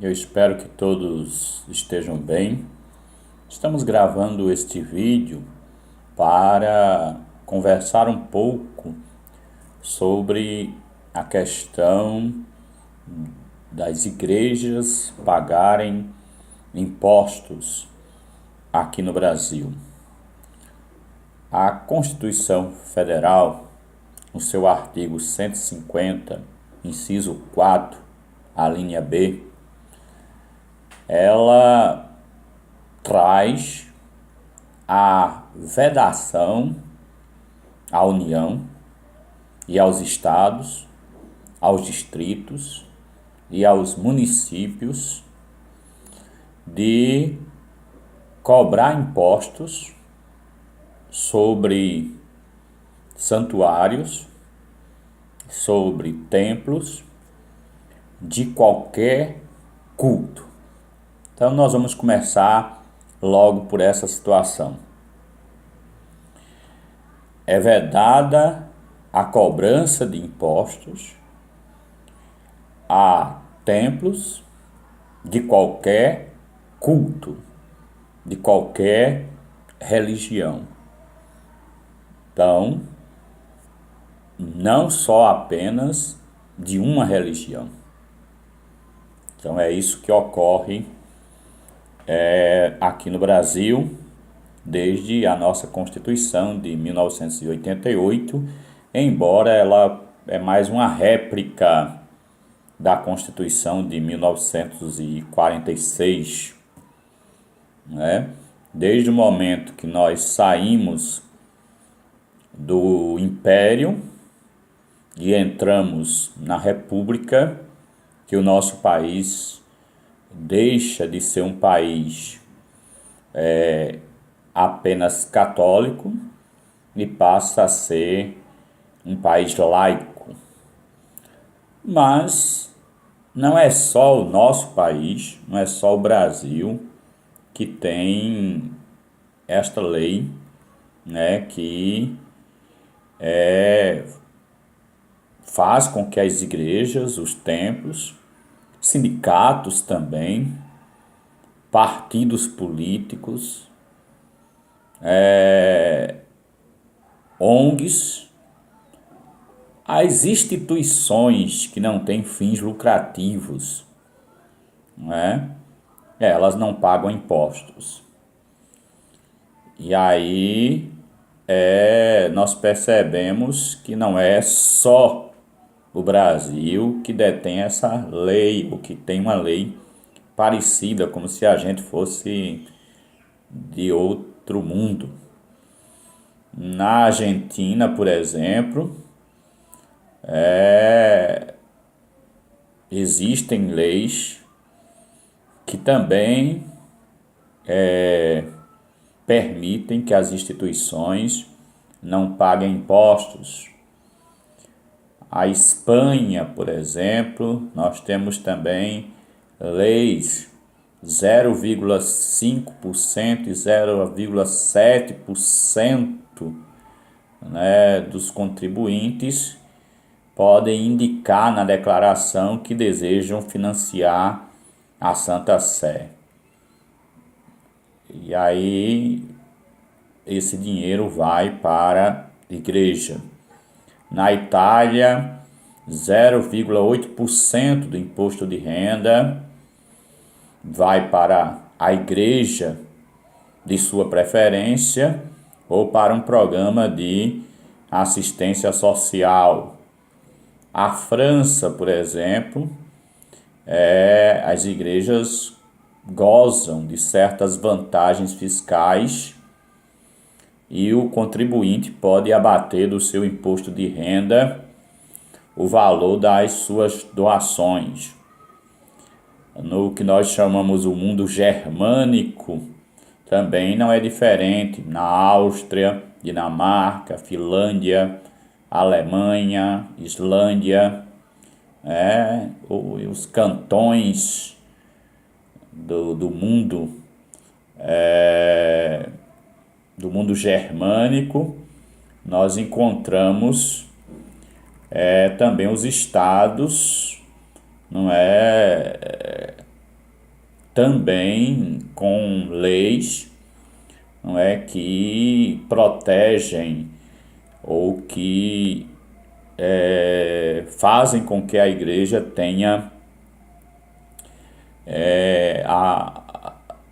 Eu espero que todos estejam bem. Estamos gravando este vídeo para conversar um pouco sobre a questão das igrejas pagarem impostos aqui no Brasil. A Constituição Federal, no seu artigo 150, inciso 4, a linha B, ela traz a vedação à União e aos estados, aos distritos e aos municípios de cobrar impostos sobre santuários, sobre templos de qualquer culto. Então nós vamos começar logo por essa situação. É vedada a cobrança de impostos a templos de qualquer culto, de qualquer religião. Então, não só apenas de uma religião. Então é isso que ocorre aqui no Brasil, desde a nossa Constituição de 1988, embora ela é mais uma réplica da Constituição de 1946, né? Desde o momento que nós saímos do Império e entramos na República, que o nosso país deixa de ser um país apenas católico e passa a ser um país laico. Mas não é só o nosso país, não é só o Brasil que tem esta lei, né, que faz com que as igrejas, os templos, sindicatos também, partidos políticos, ONGs, as instituições que não têm fins lucrativos, né? Elas não pagam impostos. E aí nós percebemos que não é só o Brasil que detém essa lei, ou que tem uma lei parecida, como se a gente fosse de outro mundo. Na Argentina, por exemplo, existem leis que também permitem que as instituições não paguem impostos. A Espanha, por exemplo, nós temos também leis 0,5% e 0,7%, né, dos contribuintes podem indicar na declaração que desejam financiar a Santa Sé. E aí esse dinheiro vai para a igreja. Na Itália, 0,8% do imposto de renda vai para a igreja de sua preferência ou para um programa de assistência social. A França, por exemplo, as igrejas gozam de certas vantagens fiscais e o contribuinte pode abater do seu imposto de renda o valor das suas doações. No que nós chamamos o mundo germânico, também não é diferente. Na Áustria, Dinamarca, Finlândia, Alemanha, Islândia, os cantões do mundo germânico, nós encontramos também os estados, não é, também com leis, não é, que protegem ou que fazem com que a igreja tenha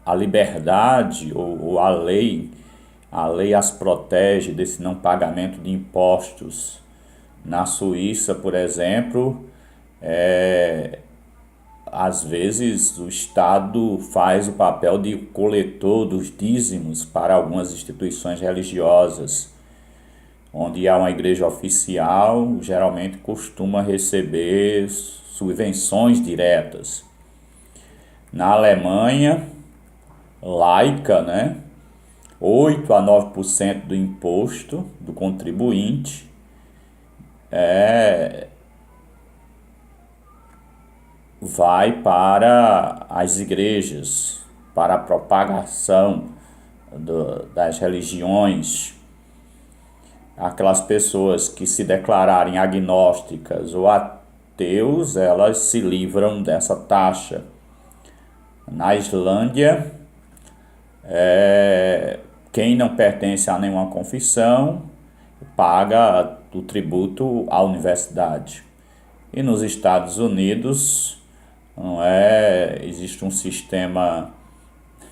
a liberdade ou a lei as protege desse não pagamento de impostos. Na Suíça, por exemplo, às vezes o Estado faz o papel de coletor dos dízimos para algumas instituições religiosas, onde há uma igreja oficial, geralmente costuma receber subvenções diretas. Na Alemanha, laica, né, 8 a 9% do imposto do contribuinte vai para as igrejas, para a propagação das religiões. Aquelas pessoas que se declararem agnósticas ou ateus, elas se livram dessa taxa. Na Islândia, quem não pertence a nenhuma confissão paga o tributo à universidade. E nos Estados Unidos, existe um sistema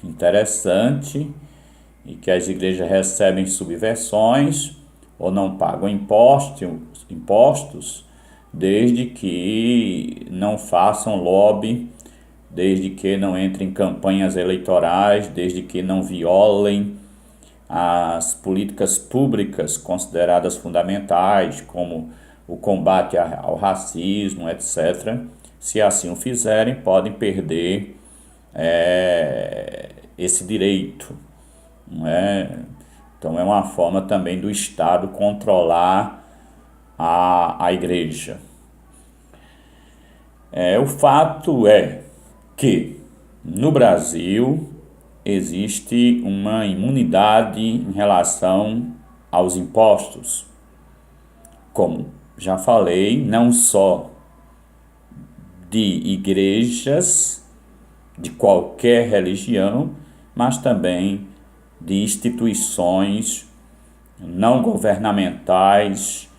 interessante e que as igrejas recebem subvenções ou não pagam impostos desde que não façam lobby, desde que não entrem em campanhas eleitorais, desde que não violem as políticas públicas consideradas fundamentais, como o combate ao racismo, etc. Se assim o fizerem, podem perder esse direito. Não é? Então é uma forma também do Estado controlar a igreja. O fato é que no Brasil existe uma imunidade em relação aos impostos. Como já falei, não só de igrejas de qualquer religião, mas também de instituições não governamentais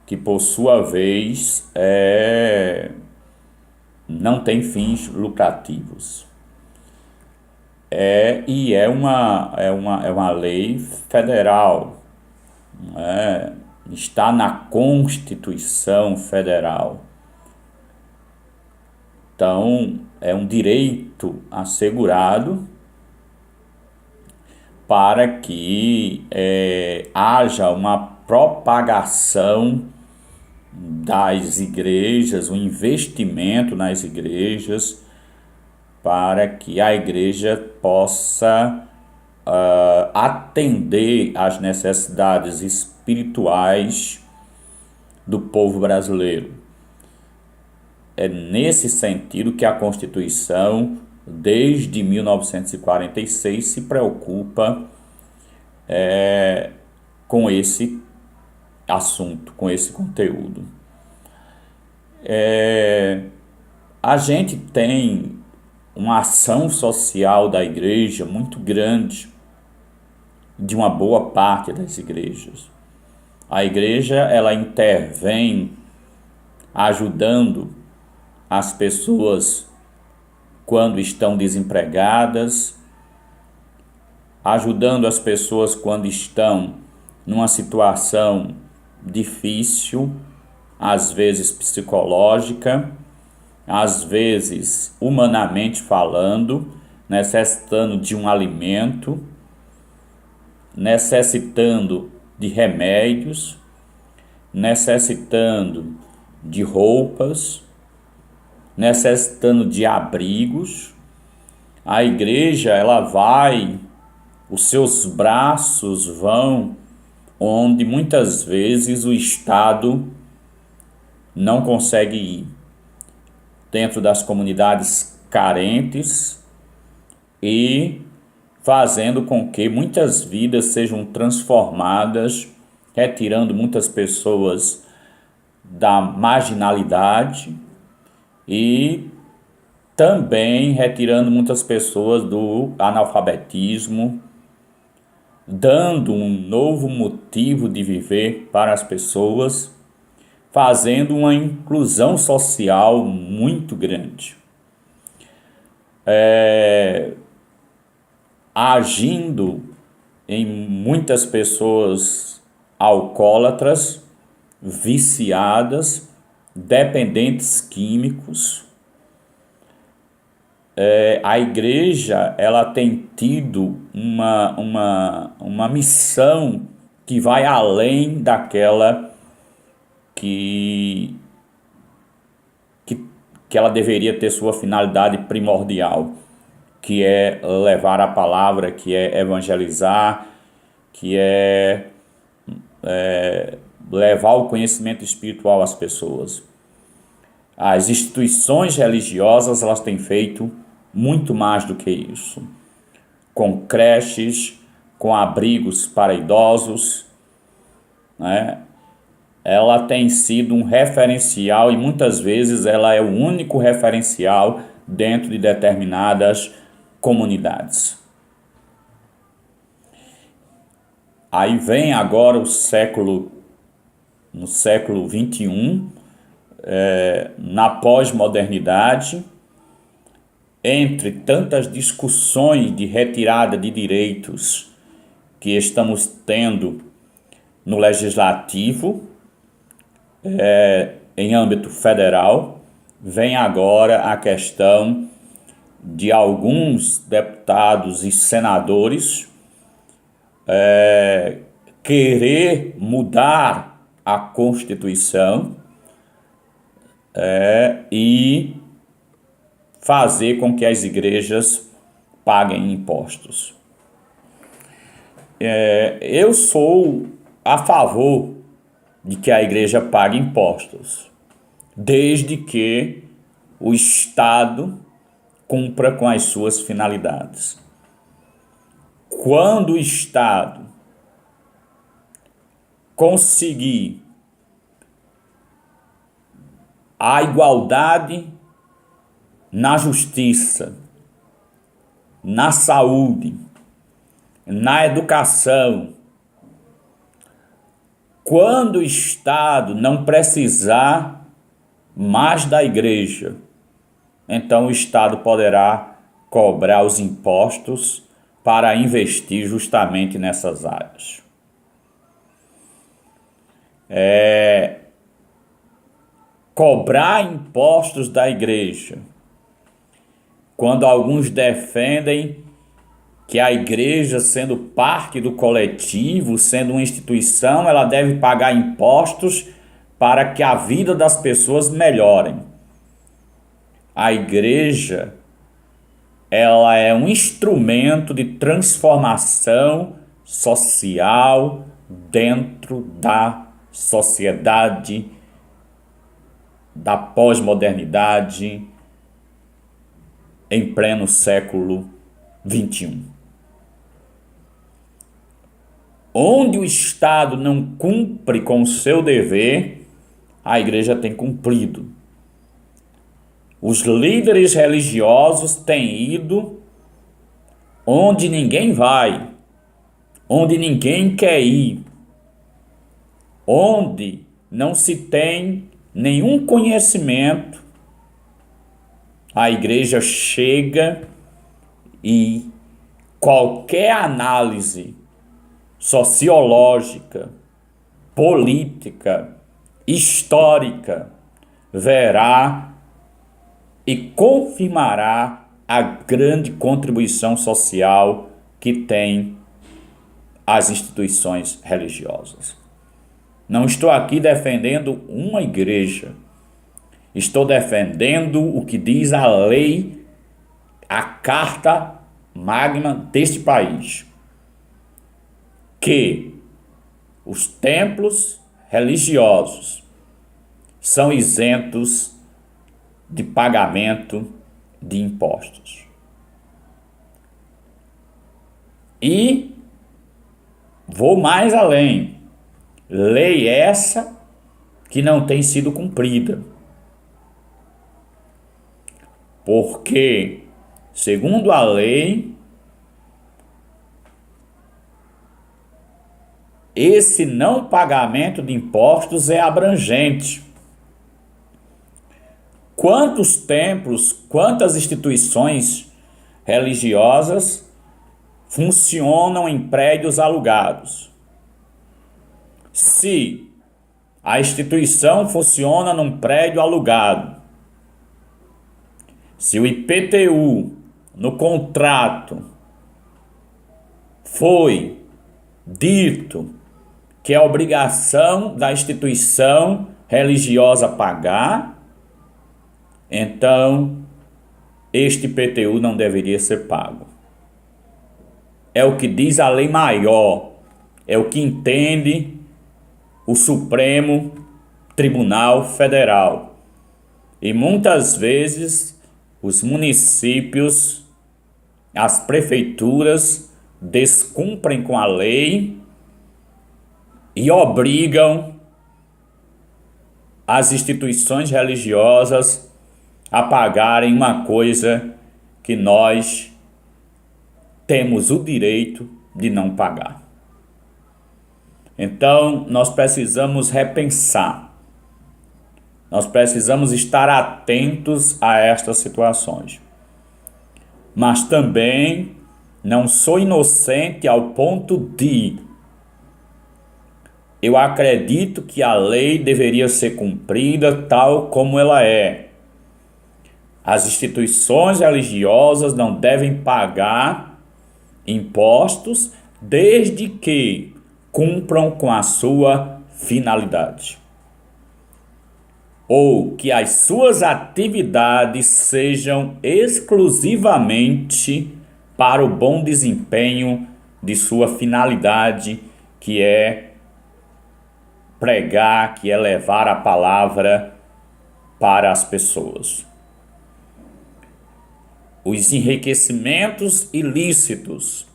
que, por sua vez, não têm fins lucrativos. E é uma lei federal, está na Constituição Federal. Então, é um direito assegurado para que haja uma propagação das igrejas, um investimento nas igrejas, para que a igreja possa atender às necessidades espirituais do povo brasileiro. É nesse sentido que a Constituição, desde 1946, se preocupa com esse assunto, com esse conteúdo. A gente tem uma ação social da igreja muito grande, de uma boa parte das igrejas. A igreja, ela intervém ajudando as pessoas quando estão desempregadas, ajudando as pessoas quando estão numa situação difícil, às vezes psicológica, às vezes humanamente falando, necessitando de um alimento, necessitando de remédios, necessitando de roupas, necessitando de abrigos. A igreja, ela vai, os seus braços vão onde muitas vezes o Estado não consegue ir, dentro das comunidades carentes, e fazendo com que muitas vidas sejam transformadas, retirando muitas pessoas da marginalidade e também retirando muitas pessoas do analfabetismo, dando um novo motivo de viver para as pessoas, fazendo uma inclusão social muito grande. Agindo em muitas pessoas alcoólatras, viciadas, dependentes químicos. A igreja ela tem tido uma missão que vai além daquela que ela deveria ter sua finalidade primordial, que é levar a palavra, que é evangelizar, que é levar o conhecimento espiritual às pessoas. As instituições religiosas elas têm feito muito mais do que isso, com creches, com abrigos para idosos, né? Ela tem sido um referencial e muitas vezes ela é o único referencial dentro de determinadas comunidades. Aí vem agora no século XXI, na pós-modernidade, entre tantas discussões de retirada de direitos que estamos tendo no legislativo, em âmbito federal, vem agora a questão de alguns deputados e senadores querer mudar a Constituição e fazer com que as igrejas paguem impostos. Eu sou a favor de que a igreja pague impostos, desde que o Estado cumpra com as suas finalidades. Quando o Estado conseguir a igualdade na justiça, na saúde, na educação, quando o Estado não precisar mais da igreja, então o Estado poderá cobrar os impostos para investir justamente nessas áreas. Cobrar impostos da igreja, quando alguns defendem que a igreja, sendo parte do coletivo, sendo uma instituição, ela deve pagar impostos para que a vida das pessoas melhorem. A igreja, ela é um instrumento de transformação social dentro da sociedade, da pós-modernidade, em pleno século XXI. Onde o Estado não cumpre com o seu dever, a igreja tem cumprido. Os líderes religiosos têm ido onde ninguém vai, onde ninguém quer ir, onde não se tem nenhum conhecimento. A igreja chega e qualquer análise sociológica, política, histórica, verá e confirmará a grande contribuição social que tem as instituições religiosas. Não estou aqui defendendo uma igreja, estou defendendo o que diz a lei, a Carta Magna deste país, que os templos religiosos são isentos de pagamento de impostos. E vou mais além, lei essa que não tem sido cumprida. porque, segundo a lei, esse não pagamento de impostos é abrangente. Quantos templos, quantas instituições religiosas funcionam em prédios alugados? Se a instituição funciona num prédio alugado, se o IPTU no contrato foi dito que é obrigação da instituição religiosa pagar, então este IPTU não deveria ser pago. É o que diz a lei maior, é o que entende o Supremo Tribunal Federal. E muitas vezes os municípios, as prefeituras descumprem com a lei e obrigam as instituições religiosas a pagarem uma coisa que nós temos o direito de não pagar. Então, nós precisamos repensar. Nós precisamos estar atentos a estas situações. Mas também não sou inocente ao ponto de eu acredito que a lei deveria ser cumprida tal como ela é. As instituições religiosas não devem pagar impostos desde que cumpram com a sua finalidade, ou que as suas atividades sejam exclusivamente para o bom desempenho de sua finalidade, que é pregar, que é levar a palavra para as pessoas. Os enriquecimentos ilícitos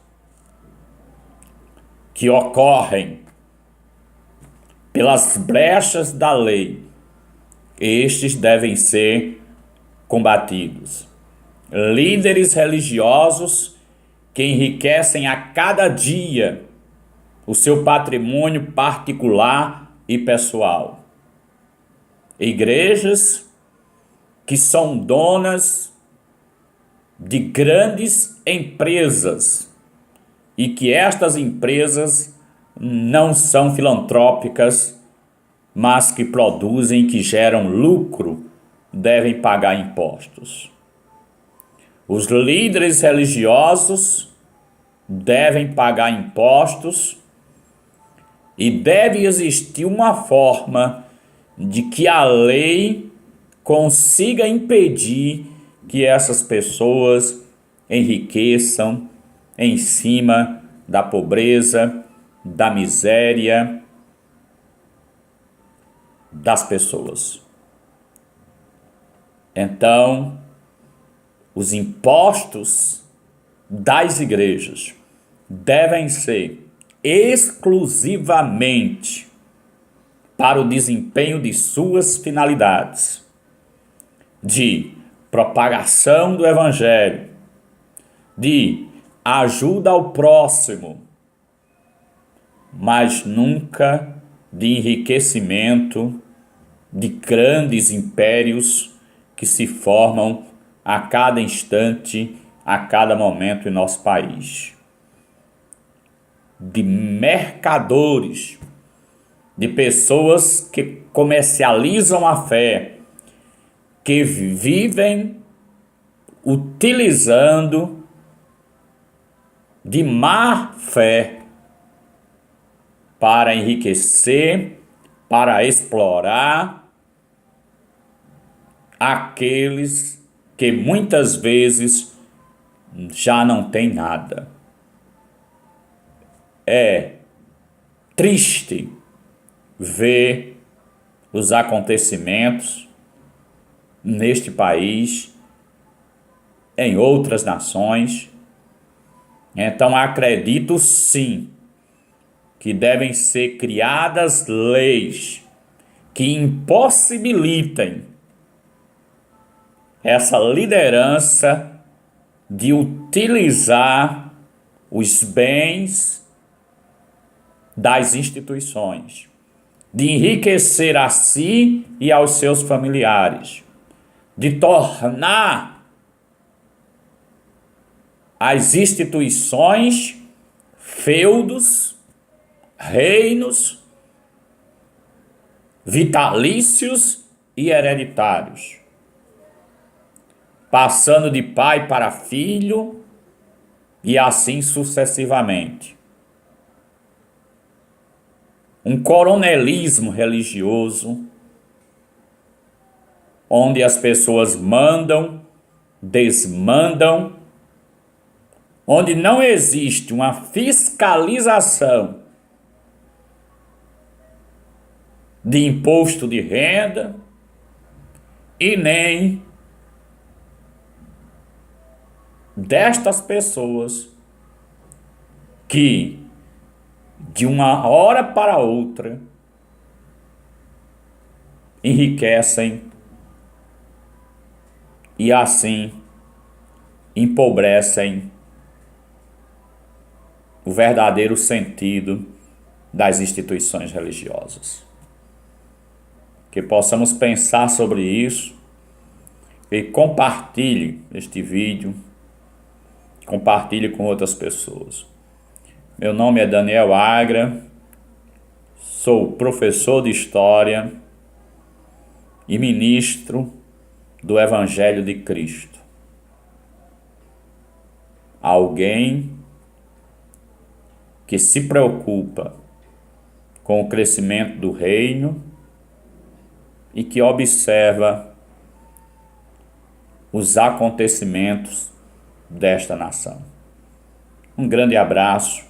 que ocorrem pelas brechas da lei, estes devem ser combatidos. Líderes religiosos que enriquecem a cada dia o seu patrimônio particular e pessoal. Igrejas que são donas de grandes empresas e que estas empresas não são filantrópicas, mas que produzem, que geram lucro, devem pagar impostos. Os líderes religiosos devem pagar impostos e deve existir uma forma de que a lei consiga impedir que essas pessoas enriqueçam em cima da pobreza, da miséria das pessoas. Então, os impostos das igrejas devem ser exclusivamente para o desempenho de suas finalidades de propagação do Evangelho, de ajuda ao próximo, mas nunca de enriquecimento de grandes impérios que se formam a cada instante, a cada momento em nosso país. De mercadores, de pessoas que comercializam a fé, que vivem utilizando de má fé para enriquecer, para explorar aqueles que muitas vezes já não têm nada. É triste ver os acontecimentos neste país, em outras nações. Então acredito sim que devem ser criadas leis que impossibilitem essa liderança de utilizar os bens das instituições, de enriquecer a si e aos seus familiares, de tornar as instituições feudos, reinos vitalícios e hereditários, passando de pai para filho e assim sucessivamente. Um coronelismo religioso, onde as pessoas mandam, desmandam, onde não existe uma fiscalização de imposto de renda e nem destas pessoas que de uma hora para outra enriquecem e assim empobrecem o verdadeiro sentido das instituições religiosas. Que possamos pensar sobre isso e compartilhe este vídeo, compartilhe com outras pessoas. Meu nome é Daniel Agra, sou professor de História e ministro do Evangelho de Cristo. Alguém que se preocupa com o crescimento do reino e que observa os acontecimentos desta nação. Um grande abraço.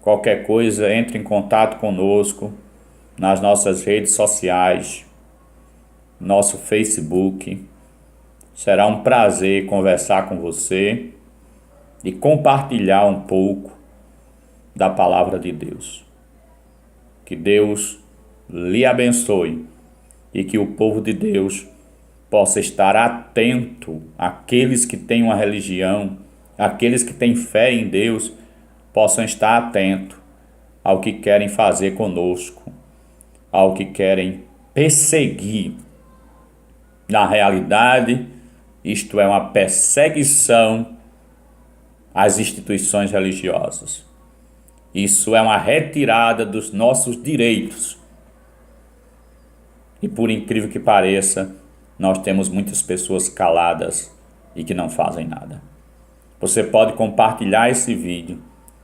Qualquer coisa, entre em contato conosco nas nossas redes sociais, nosso Facebook. Será um prazer conversar com você e compartilhar um pouco da palavra de Deus. Que Deus lhe abençoe e que o povo de Deus possa estar atento àqueles que têm uma religião, aqueles que têm fé em Deus, possam estar atentos ao que querem fazer conosco, ao que querem perseguir. Na realidade, isto é uma perseguição às instituições religiosas. Isso é uma retirada dos nossos direitos. E por incrível que pareça, nós temos muitas pessoas caladas e que não fazem nada. Você pode compartilhar esse vídeo,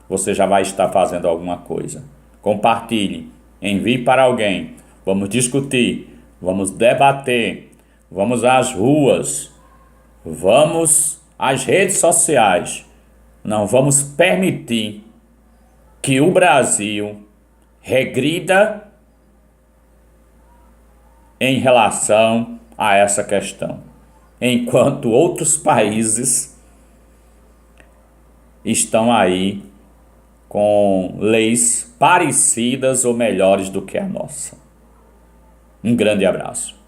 você já vai estar fazendo alguma coisa. Compartilhe, envie para alguém, vamos discutir, vamos debater, vamos às ruas, vamos às redes sociais. Não vamos permitir que o Brasil regrida em relação a essa questão, enquanto outros países estão aí com leis parecidas ou melhores do que a nossa. Um grande abraço.